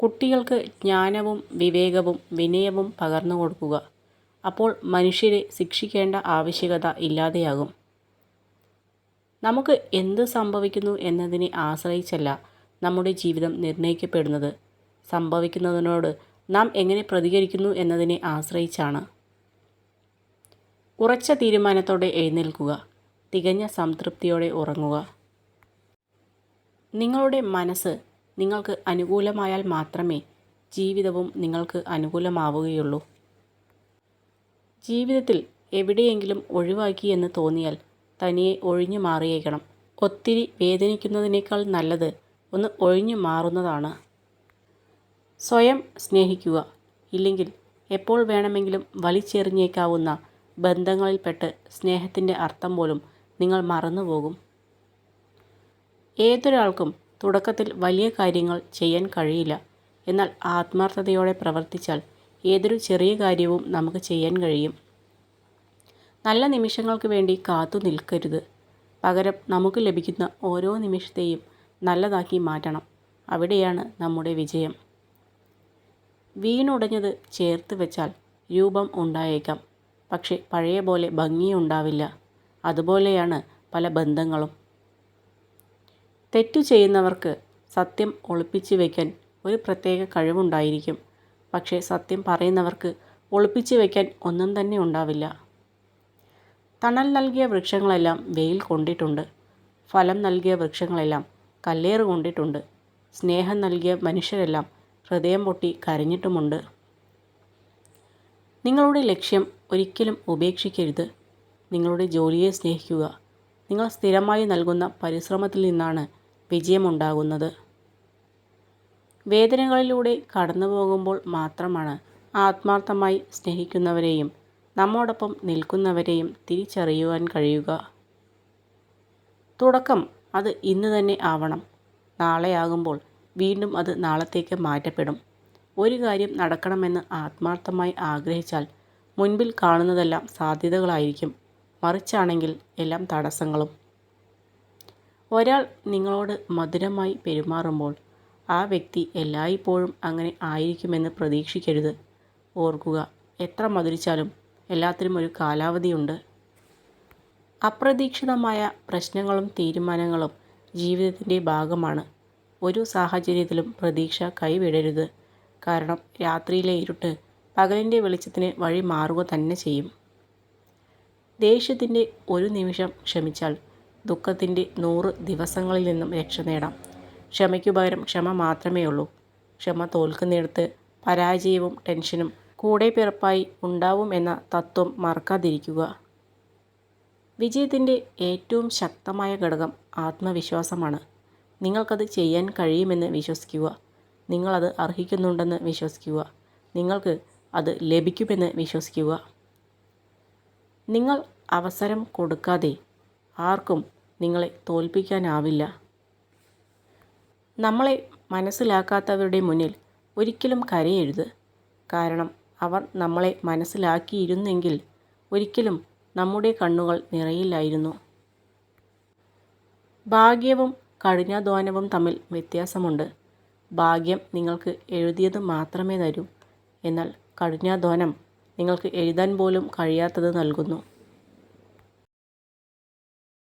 കുട്ടികൾക്ക് ജ്ഞാനവും വിവേകവും വിനയവും പകർന്നു കൊടുക്കുക. അപ്പോൾ മനുഷ്യരെ ശിക്ഷിക്കേണ്ട ആവശ്യകത ഇല്ലാതെയാകും. നമുക്ക് എന്ത് സംഭവിക്കുന്നു എന്നതിനെ ആശ്രയിച്ചല്ല നമ്മുടെ ജീവിതം നിർണ്ണയിക്കപ്പെടുന്നത്. സംഭവിക്കുന്നതിനോട് നാം എങ്ങനെ പ്രതികരിക്കുന്നു എന്നതിനെ ആശ്രയിച്ചാണ്. ഉറച്ച തീരുമാനത്തോടെ എഴുന്നേൽക്കുക. തികഞ്ഞ സംതൃപ്തിയോടെ ഉറങ്ങുക. നിങ്ങളുടെ മനസ്സ് നിങ്ങൾക്ക് അനുകൂലമായാൽ മാത്രമേ ജീവിതവും നിങ്ങൾക്ക് അനുകൂലമാവുകയുള്ളൂ. ജീവിതത്തിൽ എവിടെയെങ്കിലും ഒഴിവാക്കി എന്ന് തോന്നിയാൽ തനിയെ ഒഴിഞ്ഞു മാറിയേക്കണം. ഒത്തിരി വേദനിക്കുന്നതിനേക്കാൾ നല്ലത് ഒന്ന് ഒഴിഞ്ഞു മാറുന്നതാണ്. സ്വയം സ്നേഹിക്കുക. ഇല്ലെങ്കിൽ എപ്പോൾ വേണമെങ്കിലും വലിച്ചെറിഞ്ഞേക്കാവുന്ന ബന്ധങ്ങളിൽപ്പെട്ട് സ്നേഹത്തിൻ്റെ അർത്ഥം പോലും നിങ്ങൾ മറന്നുപോകും. ഏതൊരാൾക്കും തുടക്കത്തിൽ വലിയ കാര്യങ്ങൾ ചെയ്യാൻ കഴിയില്ല. എന്നാൽ ആത്മാർത്ഥതയോടെ പ്രവർത്തിച്ചാൽ ഏതൊരു ചെറിയ കാര്യവും നമുക്ക് ചെയ്യാൻ കഴിയും. നല്ല നിമിഷങ്ങൾക്ക് വേണ്ടി കാത്തു നിൽക്കരുത്. പകരം നമുക്ക് ലഭിക്കുന്ന ഓരോ നിമിഷത്തെയും നല്ലതാക്കി മാറ്റണം. അവിടെയാണ് നമ്മുടെ വിജയം. വീണുടഞ്ഞത് ചേർത്ത് വെച്ചാൽ രൂപം ഉണ്ടായേക്കാം, പക്ഷെ പഴയ പോലെ ഭംഗിയുണ്ടാവില്ല. അതുപോലെയാണ് പല ബന്ധങ്ങളും. തെറ്റു ചെയ്യുന്നവർക്ക് സത്യം ഒളിപ്പിച്ചു വയ്ക്കാൻ ഒരു പ്രത്യേക കഴിവുണ്ടായിരിക്കും. പക്ഷേ സത്യം പറയുന്നവർക്ക് ഒളിപ്പിച്ചു വയ്ക്കാൻ ഒന്നും തന്നെ ഉണ്ടാവില്ല. തണൽ നൽകിയ വൃക്ഷങ്ങളെല്ലാം വെയിൽ കൊണ്ടിട്ടുണ്ട്. ഫലം നൽകിയ വൃക്ഷങ്ങളെല്ലാം കല്ലേറ് കൊണ്ടിട്ടുണ്ട്. സ്നേഹം നൽകിയ മനുഷ്യരെല്ലാം ഹൃദയം പൊട്ടി കരഞ്ഞിട്ടുമുണ്ട്. നിങ്ങളുടെ ലക്ഷ്യം ഒരിക്കലും ഉപേക്ഷിക്കരുത്. നിങ്ങളുടെ ജോലിയെ സ്നേഹിക്കുക. നിങ്ങൾ സ്ഥിരമായി നൽകുന്ന പരിശ്രമത്തിൽ നിന്നാണ് വിജയമുണ്ടാകുന്നത്. വേദനകളിലൂടെ കടന്നു പോകുമ്പോൾ മാത്രമാണ് ആത്മാർത്ഥമായി സ്നേഹിക്കുന്നവരെയും നമ്മോടൊപ്പം നിൽക്കുന്നവരെയും തിരിച്ചറിയുവാൻ കഴിയുക. തുടക്കം അത് ഇന്ന് തന്നെ ആവണം. നാളെയാകുമ്പോൾ വീണ്ടും അത് നാളത്തേക്ക് മാറ്റപ്പെടും. ഒരു കാര്യം നടക്കണമെന്ന് ആത്മാർത്ഥമായി ആഗ്രഹിച്ചാൽ മുൻപിൽ കാണുന്നതെല്ലാം സാധ്യതകളായിരിക്കും. മറിച്ചാണെങ്കിൽ എല്ലാം തടസ്സങ്ങളും. ഒരാൾ നിങ്ങളോട് മധുരമായി പെരുമാറുമ്പോൾ ആ വ്യക്തി എല്ലായ്പ്പോഴും അങ്ങനെ ആയിരിക്കുമെന്ന് പ്രതീക്ഷിക്കരുത്. ഓർക്കുക, എത്ര മധുരിച്ചാലും എല്ലാത്തിനും ഒരു കാലാവധിയുണ്ട്. അപ്രതീക്ഷിതമായ പ്രശ്നങ്ങളും തീരുമാനങ്ങളും ജീവിതത്തിൻ്റെ ഭാഗമാണ്. ഒരു സാഹചര്യത്തിലും പ്രതീക്ഷ കൈവിടരുത്. കാരണം രാത്രിയിലെ ഇരുട്ട് പകലിൻ്റെ വെളിച്ചത്തിന് വഴി മാറുക തന്നെ ചെയ്യും. ദേഷ്യത്തിൻ്റെ ഒരു നിമിഷം ക്ഷമിച്ചാൽ ദുഃഖത്തിൻ്റെ 100 ദിവസങ്ങളിൽ നിന്നും രക്ഷ നേടാം. ക്ഷമയ്ക്കു പകരം ക്ഷമ മാത്രമേ ഉള്ളൂ. ക്ഷമ തോൽക്കുന്നിടത്ത് പരാജയവും ടെൻഷനും കൂടെ പിറപ്പായി ഉണ്ടാവും എന്ന തത്വം മറക്കാതിരിക്കുക. വിജയത്തിൻ്റെ ഏറ്റവും ശക്തമായ ഘടകം ആത്മവിശ്വാസമാണ്. നിങ്ങൾക്കത് ചെയ്യാൻ കഴിയുമെന്ന് വിശ്വസിക്കുക. നിങ്ങളത് അർഹിക്കുന്നുണ്ടെന്ന് വിശ്വസിക്കുക. നിങ്ങൾക്ക് അത് ലഭിക്കുമെന്ന് വിശ്വസിക്കുക. നിങ്ങൾ അവസരം കൊടുക്കാതെ ആർക്കും നിങ്ങളെ തോൽപ്പിക്കാനാവില്ല. നമ്മളെ മനസ്സിലാക്കാത്തവരുടെ മുന്നിൽ ഒരിക്കലും കരയരുത്. കാരണം അവർ നമ്മളെ മനസ്സിലാക്കിയിരുന്നെങ്കിൽ ഒരിക്കലും നമ്മുടെ കണ്ണുകൾ നിറയില്ലായിരുന്നു. ഭാഗ്യവും കഠിനാധ്വാനവും തമ്മിൽ വ്യത്യാസമുണ്ട്. ഭാഗ്യം നിങ്ങൾക്ക് എഴുതിയത് മാത്രമേ തരൂ. എന്നാൽ കഠിനാധ്വാനം നിങ്ങൾക്ക് എഴുതാൻ പോലും കഴിയാത്തത് നൽകുന്നു.